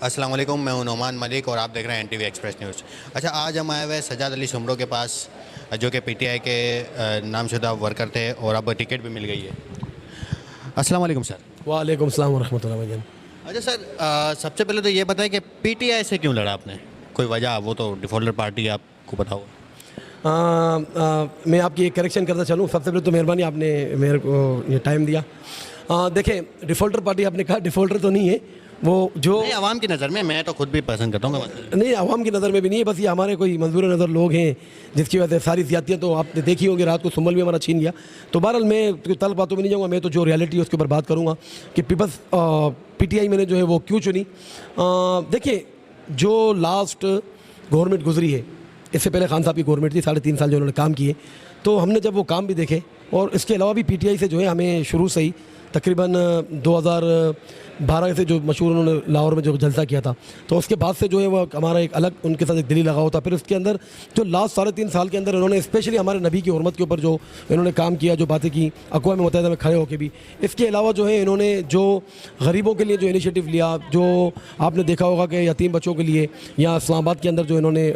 अस्सलाम वालेकुम, मैं हूं नोमान मलिक और आप देख रहे हैं एनटीवी एक्सप्रेस न्यूज़। अच्छा, आज हम आए हुए सजाद अली सुमरो के पास, जो कि पीटीआई के नामशुदा वर्कर थे और अब टिकट भी मिल गई है। अस्सलाम वालेकुम सर। वालेकुम सलाम वरहमतुल्लाहि वबरकातुहू। अच्छा सर, सबसे पहले तो ये बताएं कि पीटीआई से क्यों लड़ा आपने? कोई वजह? वो तो डिफॉल्टर पार्टी है, आपको पता होगा। मैं आपकी एक करेक्शन करता चलूँ। सबसे पहले तो मेहरबानी, आपने मेरे को ये टाइम दिया। देखें, डिफ़ॉल्टर पार्टी आपने कहा, डिफ़ॉल्टर तो नहीं है वो। जो नहीं, आवाम की नज़र में, मैं तो खुद भी पसंद करता हूँ। नहीं, आवाम की नज़र में भी नहीं है, बस ये हमारे कोई मंजूर नज़र लोग हैं जिसकी वजह से सारी ज़्यादतियाँ तो आपने देखी होंगी। रात को सुम्बल भी हमारा छीन गया। तो बहरहाल मैं तल बातों में नहीं जाऊँगा, मैं तो जो रियलिटी है उसके ऊपर बात करूँगा कि पीपल्स पीटीआई मैंने जो है वो क्यों चुनी। देखिए, जो लास्ट गवर्नमेंट गुजरी है, इससे पहले खान साहब की गवर्नमेंट थी, 3.5 साल जो उन्होंने काम किए, तो हमने जब वो काम भी देखे और इसके अलावा भी पीटीआई से जो है हमें शुरू से ही तकरीबन 2012 से जो मशहूर उन्होंने लाहौर में जो जलसा किया था, तो उसके बाद से जो है वो हमारा एक अलग उनके साथ एक दिली लगाव था। फिर उसके अंदर जो लास्ट 3.5 साल के अंदर उन्होंने स्पेशली हमारे नबी की हुर्मत के ऊपर जो इन्होंने काम किया, जो बातें की अक़वाम मुत्तहिदा में खड़े होकर भी। इसके अलावा जो है इन्होंने जो गरीबों के लिए जो इनिशिएटिव लिया, जो आपने देखा होगा कि यतीम बच्चों के लिए या इस्लामाबाद के अंदर जो इन्होंने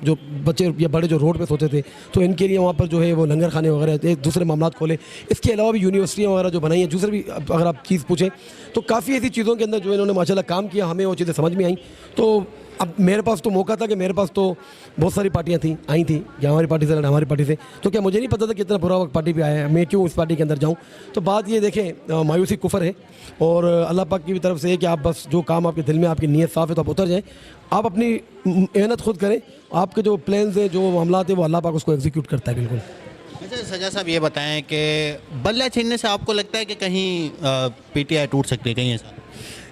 जो बच्चे या बड़े जो रोड पर सोते थे, तो इनके लिए वहाँ पर जो है वो लंगर खाने वगैरह दूसरे मामला खोले। इसके अलावा भी यूनिवर्सिटियाँ वगैरह जो बनाई हैं, दूसरे भी अगर आप चीज़ पूछें तो काफ़ी ऐसी चीज़ों के अंदर जो इन्होंने माशाल्लाह काम किया, हमें वो चीज़ें समझ में आई। तो अब मेरे पास तो मौका था कि मेरे पास तो बहुत सारी पार्टियां आई थी कि हमारी पार्टी से हमारी पार्टी से, तो क्या मुझे नहीं पता था कि इतना बुरा वक्त पार्टी पे आया है, मैं क्यों इस पार्टी के अंदर जाऊं। तो बात ये देखें, मायूसी कुफर है और अल्लाह पाक की भी तरफ से है कि आप बस जो काम आपके दिल में, आपकी नीयत साफ़ है तो आप उतर जाएँ, आप अपनी मेहनत खुद करें, आपके जो प्लान्स हैं, जो मामला है, वो अल्लाह पाक उसको एग्जीक्यूट करता है। बिल्कुल। अच्छा सजा साहब, ये बताएं कि बल्ला छीनने से आपको लगता है कि कहीं पीटीआई टूट सकती है, कहीं ऐसा?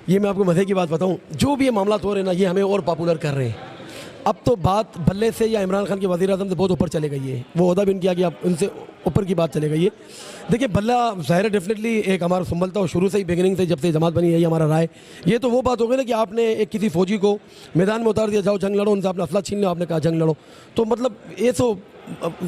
ये मैं आपको मज़े की बात बताऊं, जो भी ये मामला हो रहे हैं ना, ये हमें और पॉपुलर कर रहे हैं। अब तो बात बल्ले से या इमरान खान के वज़ीर आज़म से बहुत ऊपर चले गई है। वो ओहदा भी इनकी आ गया, अब उनसे ऊपर की बात चले गई है। देखिए, बल्ला ज़ाहिर डेफिनेटली एक हमारा सुंबल था और शुरू से ही बिगिनिंग से जब से जमात बनी, यही हमारा राय। ये तो वो बात हो गई ना कि आपने एक किसी फौजी को मैदान में उतार दिया, जाओ जंग लड़ो, उनसे आपने असला छीन लिया, आपने कहा जंग लड़ो। तो मतलब ये तो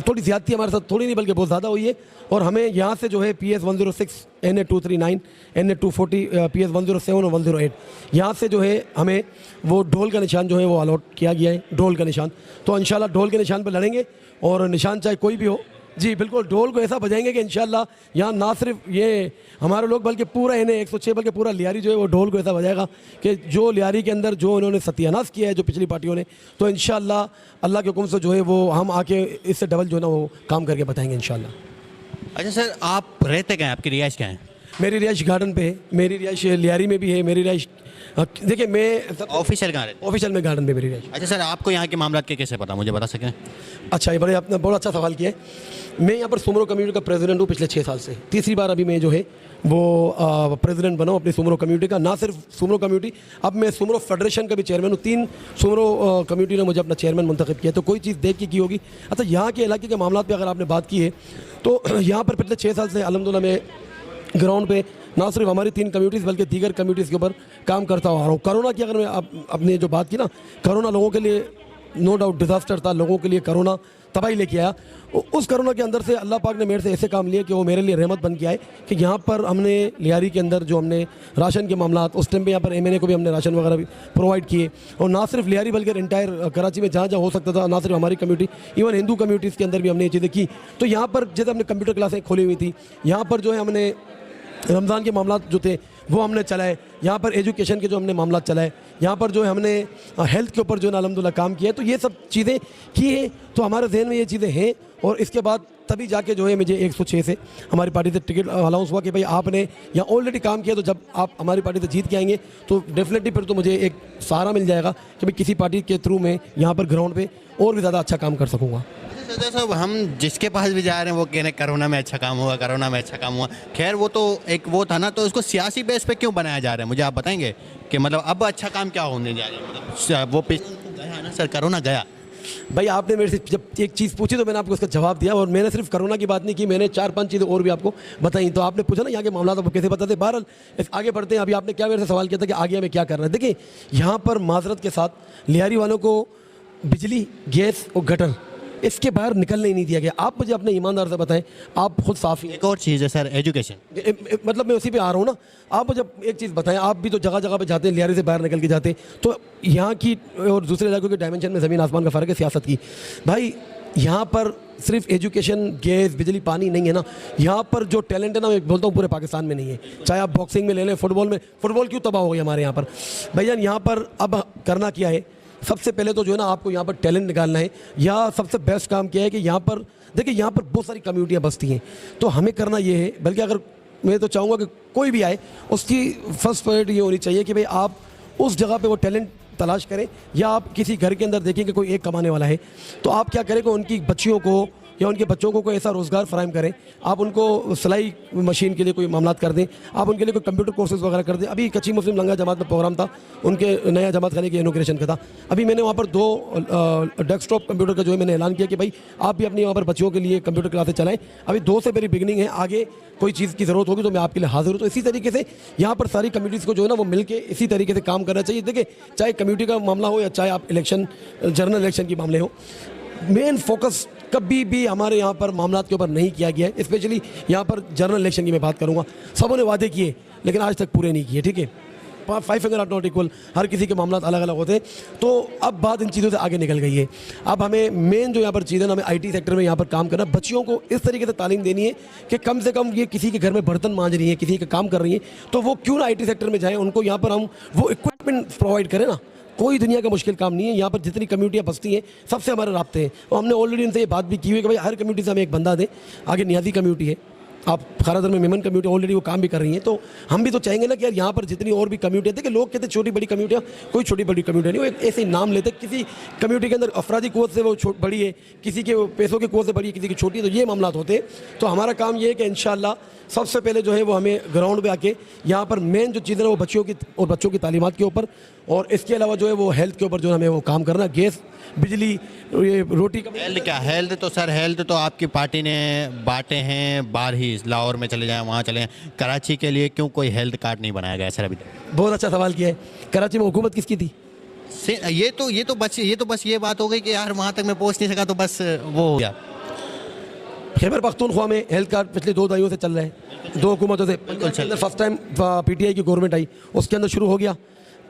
थोड़ी ज़्यादती हमारे साथ थोड़ी नहीं बल्कि बहुत ज़्यादा हुई है। और हमें यहाँ से जो है PS 106, NA 239, NA 240, PS 107 और 108, यहाँ से जो है हमें वो ढोल का निशान जो है वो अलॉट किया गया है, ढोल का निशान। तो इंशाल्लाह ढोल के निशान पर लड़ेंगे और निशान चाहे कोई भी हो, जी बिल्कुल, ढोल को ऐसा बजाएंगे कि इंशाल्लाह यहाँ ना सिर्फ ये हमारे लोग बल्कि पूरा NA 106 बल्कि पूरा लियारी जो है वो ढोल को ऐसा बजाएगा कि जो लियारी के अंदर जो इन्होंने सत्यानाश किया है जो पिछली पार्टियों ने, तो इंशाल्लाह अल्लाह के हुक्म से जो है वो हम आके इससे डबल जो है ना वो काम करके बताएंगे इंशाल्लाह। अच्छा सर, आप रहते कहाँ हैं? आपकी रिहाइश कहाँ है? मेरी रिहाइश गार्डन पे है, मेरी रिहाइश लियारी में भी है, मेरी रिहाइश देखिए मैं ऑफिशियल कहाँ रहते? ऑफिशियल में गार्डन में मेरी रिहाइश। अच्छा सर, आपको यहाँ के मामला के कैसे पता, मुझे बता सकें? अच्छा, ये बड़े आपने बहुत अच्छा सवाल किया है। मैं यहाँ पर सुमरो कम्युनिटी का प्रेसिडेंट हूँ पिछले 6 साल से। तीसरी बार अभी मैं जो है वो प्रेसिडेंट बना हूँ अपनी सुमरो कम्युनिटी का। ना सिर्फ सुमरो कम्युनिटी, अब मैं सुमरो फेडरेशन का भी चेयरमैन हूँ। 3 सुमरो कम्युनिटी ने मुझे अपना चेयरमैन मुंतखब किया, तो कोई चीज़ देख के की होगी। अच्छा, यहाँ के इलाके के मामला पर अगर आपने बात की है तो यहाँ पर पिछले 6 साल से अल्हम्दुलिल्लाह मैं ग्राउंड पे ना सिर्फ हमारी 3 कम्युनिटीज़ बल्कि दीगर कम्युनिटीज़ के ऊपर काम करता आ रहा हूँ। कोरोना की अगर मैं अपने जो बात की ना, कोरोना लोगों के लिए नो डाउट डिज़ास्टर था, लोगों के लिए कोरोना तबाही लेके आया। उस कोरोना के अंदर से अल्लाह पाक ने मेरे से ऐसे काम लिए कि वो मेरे लिए रहमत बन के आए कि यहाँ पर हमने लियारी के अंदर जो हमने राशन के मामला, उस टाइम पे यहाँ पर MNA को भी हमने राशन वगैरह भी प्रोवाइड किए। और ना सिर्फ लियारी बल्कि इंटायर कराची में जहाँ जहाँ हो सकता था, ना सिर्फ हमारी कम्युनिटी, इवन हिंदू कम्युनिटीज़ के अंदर भी हमने ये चीज़ें की। तो यहाँ पर जैसे हमने कंप्यूटर क्लासें खोली हुई थी, यहाँ पर जो है हमने रमज़ान के मामला जो थे वो हमने चलाए, यहाँ पर एजुकेशन के जो हमने मामला चलाए, यहाँ पर जो है हमने हेल्थ के ऊपर जो है अल्हम्दुलिल्लाह काम किया। तो ये सब चीज़ें की है, तो हमारे जहन में ये चीज़ें हैं। और इसके बाद तभी जाके जो है मुझे 106 से हमारी पार्टी से टिकट अनाउंस हुआ कि भाई आपने यहाँ ऑलरेडी काम किया, तो जब आप हमारी पार्टी से जीत के आएंगे तो डेफिनेटली फिर तो मुझे एक सहारा मिल जाएगा कि भाई किसी पार्टी के थ्रू में यहाँ पर ग्राउंड पे और भी ज़्यादा अच्छा काम कर सकूँगा। सजा साहब, हम जिसके पास भी जा रहे हैं वो कह रहे हैं कोरोना में अच्छा काम हुआ, कोरोना में अच्छा काम हुआ। खैर वो तो एक वो था ना, तो उसको सियासी बेस पे क्यों बनाया जा रहा है, मुझे आप बताएंगे कि मतलब अब अच्छा काम क्या होने जा रहा है? मतलब वो गया ना सर, कोरोना गया। भाई आपने मेरे से जब एक चीज़ पूछी तो मैंने आपको उसका जवाब दिया, और मैंने सिर्फ कोरोना की बात नहीं की, मैंने 4-5 चीज़ें और भी आपको बताई। तो आपने पूछा ना यहाँ के मामला तो कैसे बताते। बहरहाल आगे बढ़ते हैं। अभी आपने क्या मेरे से सवाल किया था कि आगे हमें क्या करना है। देखिए, यहाँ पर माजरत के साथ लियारी वालों को बिजली, गैस और गटर इसके बाहर निकलने ही नहीं दिया गया। आप मुझे अपने ईमानदार से बताएं, आप खुद साफ़ी हैं। एक और चीज़ है सर, एजुकेशन। मतलब मैं उसी पे आ रहा हूँ ना। आप मुझे एक चीज़ बताएं, आप भी तो जगह जगह पे जाते हैं, लियारी से बाहर निकल के जाते हैं, तो यहाँ की और दूसरे इलाकों के डायमेंशन में ज़मीन आसमान का फ़र्क है सियासत की। भाई यहाँ पर सिर्फ एजुकेशन, गैस, बिजली, पानी नहीं है ना, यहाँ पर जो टैलेंट है ना, मैं बोलता हूँ पूरे पाकिस्तान में नहीं है। चाहे आप बॉक्सिंग में ले लें, फुटबॉल में, फुटबॉल क्यों तबाह हो गई हमारे यहाँ पर भैया। यहाँ पर अब करना क्या है, सबसे पहले तो जो है ना आपको यहाँ पर टैलेंट निकालना है। या सबसे बेस्ट काम क्या है कि यहाँ पर देखिए, यहाँ पर बहुत सारी कम्युनिटियाँ बसती हैं, तो हमें करना ये है, बल्कि अगर मैं तो चाहूँगा कि कोई भी आए उसकी फर्स्ट प्रायोरिटी ये होनी चाहिए कि भाई आप उस जगह पे वो टैलेंट तलाश करें। या आप किसी घर के अंदर देखें कि कोई एक कमाने वाला है, तो आप क्या करें कि उनकी बच्चियों को या उनके बच्चों को कोई ऐसा रोज़गार फराहम करें। आप उनको सिलाई मशीन के लिए कोई मामलात कर दें, आप उनके लिए कोई कंप्यूटर कोर्सेज वगैरह कर दें। अभी कच्ची मुस्लिम लंगा जमात में प्रोग्राम था, उनके नया जमात खाने के इनोग्रेशन का था। अभी मैंने वहाँ पर 2 डेस्कटॉप कंप्यूटर का जो है मैंने ऐलान किया कि भाई आप भी अपनी वहाँ पर बच्चियों के लिए कंप्यूटर क्लासेस चलाएं। अभी 2 से मेरी बिगनिंग है, आगे कोई चीज़ की ज़रूरत होगी तो मैं आपके लिए हाजिर हूँ। तो इसी तरीके से यहाँ पर सारी कम्युनिटीज़ को जो है ना वो मिलके इसी तरीके से काम करना चाहिए। देखिए, चाहे कम्युनिटी का मामला हो या चाहे आप इलेक्शन, जनरल इलेक्शन की मामले हो, मेन फोकस कभी भी हमारे यहाँ पर मामलात के ऊपर नहीं किया गया है। स्पेशली यहाँ पर जनरल इलेक्शन की मैं बात करूँगा, सबों ने वादे किए लेकिन आज तक पूरे नहीं किए। ठीक है, 5 फिंगर आर नॉट इक्वल, हर किसी के मामलात अलग अलग होते हैं। तो अब बात इन चीज़ों से आगे निकल गई है। अब हमें मेन जो यहाँ पर चीज़ है ना, हमें IT सेक्टर में यहाँ पर काम करना, बच्चियों को इस तरीके से तालीम देनी है कि कम से कम ये किसी के घर में बर्तन मांज रही हैं, किसी का काम कर रही हैं, तो वो क्यों ना IT सेक्टर में जाएँ, उनको यहाँ पर हम वो इक्विपमेंट प्रोवाइड करें ना। कोई दुनिया का मुश्किल काम नहीं है। यहाँ पर जितनी कम्युनिटियाँ बसती हैं सबसे हमारे राब्ते हैं, और हमने ऑलरेडी इनसे ये बात भी की हुई है कि भाई हर कम्युनिटी से हमें एक बंदा दें। आगे नियाजी कम्युनिटी है, आप खारादर में मेमन कम्युनिटी ऑलरेडी वो काम भी कर रही हैं, तो हम भी तो चाहेंगे ना कि यार यहाँ पर जितनी और भी कम्युनिटी है। देखिए, लोग कहते हैं छोटी बड़ी कम्युनिटियाँ, कोई छोटी बड़ी कम्युनिटी नहीं, वो एक ऐसे ही नाम लेते। किसी कम्युनिटी के अंदर अफराधी कुव्वत से वो बड़ी है, किसी के पैसों की कुव्वत से बड़ी है, किसी की छोटी है, तो ये मामला होते हैं। तो हमारा काम ये है कि इंशाअल्लाह सबसे पहले जो है वो हमें ग्राउंड पे आके यहाँ पर मेन जो चीज़ें हैं वो बच्चियों की और बच्चों की तालीमात के ऊपर, और इसके अलावा जो है वो हेल्थ के ऊपर जो हमें वो काम करना। गैस, बिजली, ये रोटी का हेल्थ क्या, हेल्थ तो सर, हेल्थ तो आपकी पार्टी ने बांटे हैं बाहर ही, लाहौर में चले जाएं, वहाँ चले जाएं। कराची के लिए क्यों कोई हेल्थ कार्ड नहीं बनाया गया सर अभी तक? बहुत अच्छा सवाल किया है। कराची में हुकूमत किसकी थी? ये तो बस ये बात हो गई कि यार वहाँ तक मैं पहुँच नहीं सका, तो बस वो हो गया। खैबर पख्तूनख्वा में हेल्थ कार्ड पिछले 2 दहाइयों से चल रहे हैं, 2 हुकूमतों से। फर्स्ट टाइम PTI की गवर्नमेंट आई, उसके अंदर शुरू हो गया।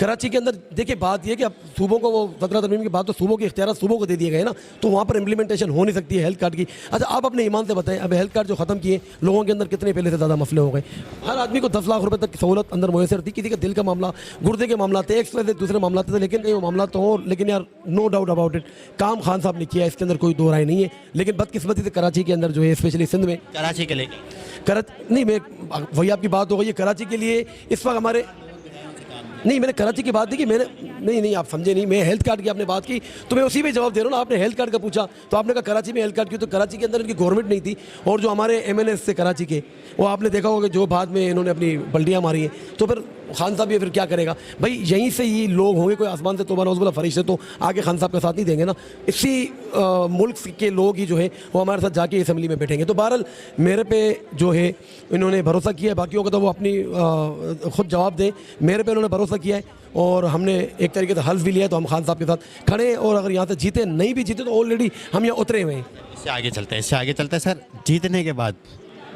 कराची के अंदर देखिए बात यह कि अब सूबों को वो 17 तरमीम के बाद तो सूबों के इख्तियार सूबों को दे दिए गए ना, तो वहाँ पर इम्प्लीमेंटेशन हो नहीं सकती है हेल्थ कार्ड की। अच्छा, आप अपने ईमान से बताएं, अब हेल्थ कार्ड जो ख़त्म किए, लोगों के अंदर कितने पहले से ज़्यादा मसले हो गए। हर आदमी को 10 लाख रुपए तक की सहूलत अंदर मुयसर थी। किसी का दिल का मामला, गुर्दे के मामला थे, एक्स से दूसरे मामला थे, लेकिन कहीं वो मामला तो हो, लेकिन यार नो डाउट अबाउट इट, काम खान साहब ने किया, इसके अंदर कोई दो राय नहीं है। लेकिन बदकिस्मती से कराची के अंदर जो है, स्पेशली सिंध में, कराची के लिए नहीं, मैं वही आपकी बात हो गई है। कराची के लिए इस वक्त हमारे नहीं, मैंने कराची की बात की, मैंने नहीं आप समझे नहीं, मैं हेल्थ कार्ड की आपने बात की तो मैं उसी पे जवाब दे रहा हूँ ना। आपने हेल्थ कार्ड का पूछा तो आपने कहा कराची में हेल्थ कार्ड क्यों, तो कराची के अंदर इनकी गवर्नमेंट नहीं थी, और जो हमारे MNS थे कराची के, वो आपने देखा होगा जो बाद में इन्होंने अपनी पलटियाँ मारी हैं, तो फिर खान साहब ये फिर क्या करेगा भाई। यहीं से ही लोग होंगे, कोई आसमान से तोबा नौज़ फरिश्ते तो आगे खान साहब का साथ नहीं देंगे ना। इसी मुल्क के लोग ही जो है वो हमारे साथ जाके असम्बली में बैठेंगे। तो बहरहाल मेरे पे जो है इन्होंने भरोसा किया है, बाकियों का तो वो अपनी खुद जवाब दें। मेरे पे इन्होंने भरोसा किया है और हमने एक तरीके से हल्फ भी लिया है, तो हम खान साहब के साथ खड़े हैं। और अगर यहाँ से जीते, नहीं भी जीते, तो ऑलरेडी हम यहाँ उतरे हुए हैं। इससे आगे चलते हैं सर। जीतने के बाद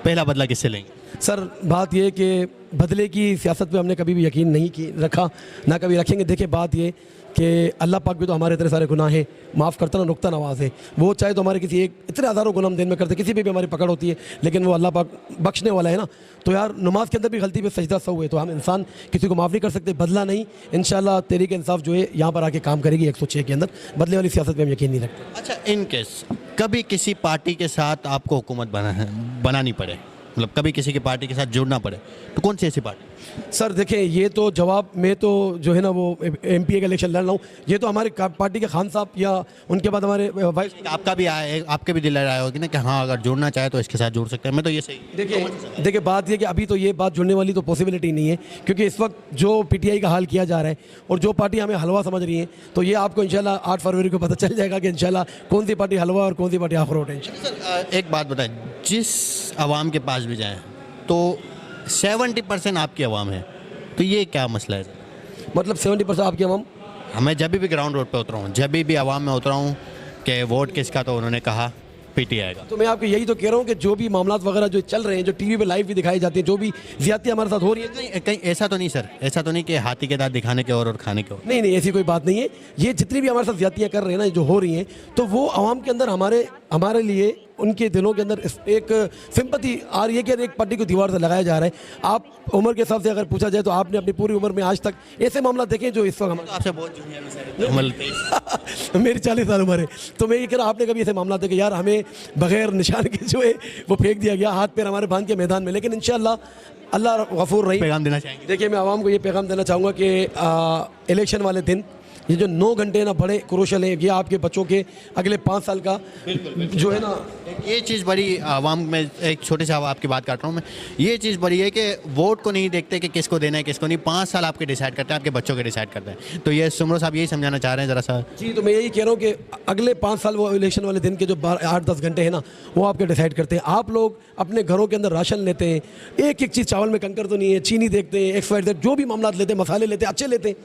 पहला बदला किससे लेंगे? सर, बात यह कि बदले की सियासत पे हमने कभी भी यकीन नहीं रखा, ना कभी रखेंगे। देखिए, बात ये कि अल्लाह पाक भी तो हमारे इतने सारे गुनाह हैं माफ़ करता ना, नुक्ता नवाज है। वो चाहे तो हमारे किसी एक, इतने हज़ारों गुनाह हम दिन में करते, किसी पे भी हमारी पकड़ होती है, लेकिन वो अल्लाह पाक बख्शने वाला है ना। तो यार, नमाज के अंदर भी गलती पे सजदा सहू है, तो हम इंसान किसी को माफ़ नहीं कर सकते। बदला नहीं, इंशाल्लाह तहरीक इंसाफ जो है यहाँ पर आके काम करेगी 106 के अंदर। बदले वाली सियासत पे हम यकीन नहीं रखते। अच्छा, इन केस कभी किसी पार्टी के साथ आपको हुकूमत बनानी पड़े, मतलब कभी किसी की पार्टी के साथ जुड़ना पड़े, तो कौन सी ऐसी पार्टी? सर देखिए, ये तो जवाब, मैं तो जो है ना वो MPA का इलेक्शन लड़ रहा हूँ, ये तो हमारे पार्टी के खान साहब या उनके बाद हमारे वाइस, आपका भी आया, आपके भी दिल आया होगी ना कि हाँ अगर जुड़ना चाहे तो इसके साथ जुड़ सकते हैं। मैं तो ये सही, देखिए बात ये कि अभी तो ये बात जुड़ने वाली तो पॉसिबिलिटी नहीं है, क्योंकि इस वक्त जो PTI का हाल किया जा रहा है और जो पार्टी हमें हलवा समझ रही है, तो ये आपको इंशाल्लाह 8 फरवरी को पता चल जाएगा कि इंशाल्लाह कौन सी पार्टी हलवा और कौन सी पार्टी अखरोट है। सर एक बात बताएं, जिस आवाम के पास भी जाएँ तो 70% आपकी आवाम है, तो ये क्या मसला है? मतलब 70% आपकी आवाम? हमें जब भी ग्राउंड रोड पे उतरा हूँ, जब भी आवाम में उतरा हूँ, कि वोट किसका, तो उन्होंने कहा पीटीआई का। तो मैं आपको यही तो कह रहा हूँ कि जो भी मामला वगैरह जो चल रहे हैं, जो टीवी पे लाइव भी दिखाई जाती है, जो भी ज्यादतियाँ हमारे साथ हो रही है, कहीं कहीं ऐसा तो नहीं सर, ऐसा तो नहीं कि हाथी के दांत दिखाने के और खाने के और। नहीं नहीं ऐसी कोई बात नहीं है। ये जितनी भी हमारे साथ ज्यादतियाँ कर रहे हैं ना, जो हो रही हैं, तो वो आवाम के अंदर हमारे लिए उनके दिलों के अंदर एक सिंपैथी आ रही है कि एक पार्टी को दीवार से लगाया जा रहा है। आप उम्र के हिसाब से अगर पूछा जाए तो आपने अपनी पूरी उम्र में आज तक ऐसे मामला देखे जो इस वक्त तो आपसे बहुत जूनियर में सर, अमल तेज। मेरी 40 साल उम्र है, तो मैं ये कह रहा आपने कभी ऐसे मामला देखे यार हमें बगैर निशान के जो है वो फेंक दिया गया, हाथ पैर हमारे बांध के मैदान में। लेकिन इंशाल्लाह अल्लाह गफूर रही। पैगाम देना चाहेंगे? देखिए मैं आवाम को ये पैगाम देना चाहूँगा कि इलेक्शन वाले दिन ये जो 9 घंटे ना बड़े क्रूशल हैं, ये आपके बच्चों के अगले 5 साल का जो है ना, ये चीज़ बड़ी आवाम में, एक छोटे से आपकी बात काट रहा हूँ मैं, ये चीज़ बड़ी है कि वोट को नहीं देखते कि किसको देना है किसको नहीं, 5 साल आपके डिसाइड करते हैं, आपके बच्चों के डिसाइड करते हैं। तो ये सुमरो साहब यही समझाना चाह रहे हैं ज़रा सा। जी तो मैं यही कह रहा हूँ कि अगले 5 साल वो इलेक्शन वाले दिन के जो 8-10 घंटे हैं ना, वो आपके डिसाइड करते हैं। आप लोग अपने घरों के अंदर राशन लेते हैं, एक एक चीज़, चावल में कंकर तो नहीं है, चीनी देखते हैं, XYZ जो भी मामला लेते हैं, मसाले लेते हैं,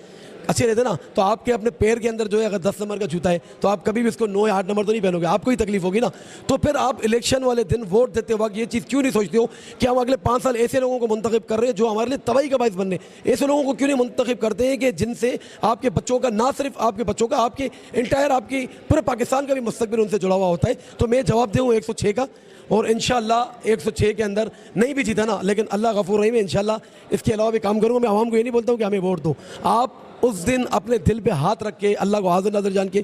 अच्छे रहते ना, तो आपके अपने पैर के अंदर जो है अगर 10 नंबर का जूता है तो आप कभी भी इसको 9 या 8 नंबर तो नहीं पहनोगे, आपको ही तकलीफ होगी ना। तो फिर आप इलेक्शन वाले दिन वोट देते वक्त ये चीज़ क्यों नहीं सोचते हो कि हम अगले 5 साल ऐसे लोगों को मुंतखब कर रहे हैं जो हमारे लिए तबाही का बायस बनने, ऐसे लोगों को क्यों नहीं मुंतखब करते हैं कि जिनसे आपके बच्चों का, ना सिर्फ आपके बच्चों का, आपके इंटायर आपकी पूरे पाकिस्तान का भी मुस्तकबिल उनसे जुड़ा हुआ होता है। तो मैं जवाब दूँ 106 का, और इंशाल्लाह 106 के अंदर नहीं भी जीता ना, लेकिन अल्लाह गफूर रहीम है, इंशाल्लाह इसके अलावा भी काम करूँगा। मैं आवाम को ये नहीं बोलता हूँ कि हमें वोट दो, आप उस दिन अपने दिल पे हाथ रख के अल्लाह को हाजिर नाज़िर जान के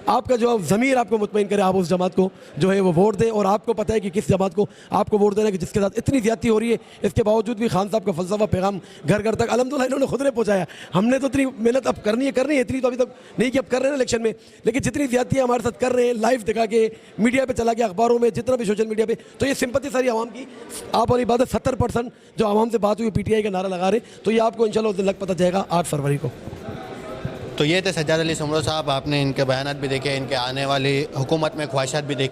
आपका जो ज़मीर आपको मुतमईन करे, आप उस जमात को जो है वो वोट दें। और आपको पता है कि किस जमात को आपको वोट देना है कि जिसके साथ इतनी ज़्यादती हो रही है, इसके बावजूद भी खान साहब का फ़लसफ़ा पैगाम घर घर तक अल्हम्दुलिल्लाह इन्होंने खुद ने पहुँचाया। हमने तो इतनी मेहनत अब करनी है, इतनी तो अभी तक नहीं कि अब कर रहे हैं इलेक्शन में, लेकिन जितनी ज़्यादतियाँ हमारे साथ कर रहे हैं, लाइव दिखा के, मीडिया पर चला के, अखबारों में, जितना भी सोशल मीडिया पर, तो ये सिंपत्ति सारी आवाम की। आप वाली बात है 70% जो आवाम से बात हुई PTI का नारा लगा रहे, तो ये आपको इंशाल्लाह उस दिन लग पता जाएगा 8 फरवरी को। तो ये थे सज्जाद अली सुमरो साहब, आपने इनके बयानात भी देखे, इनके आने वाली हुकूमत में ख्वाहिशात भी देखी।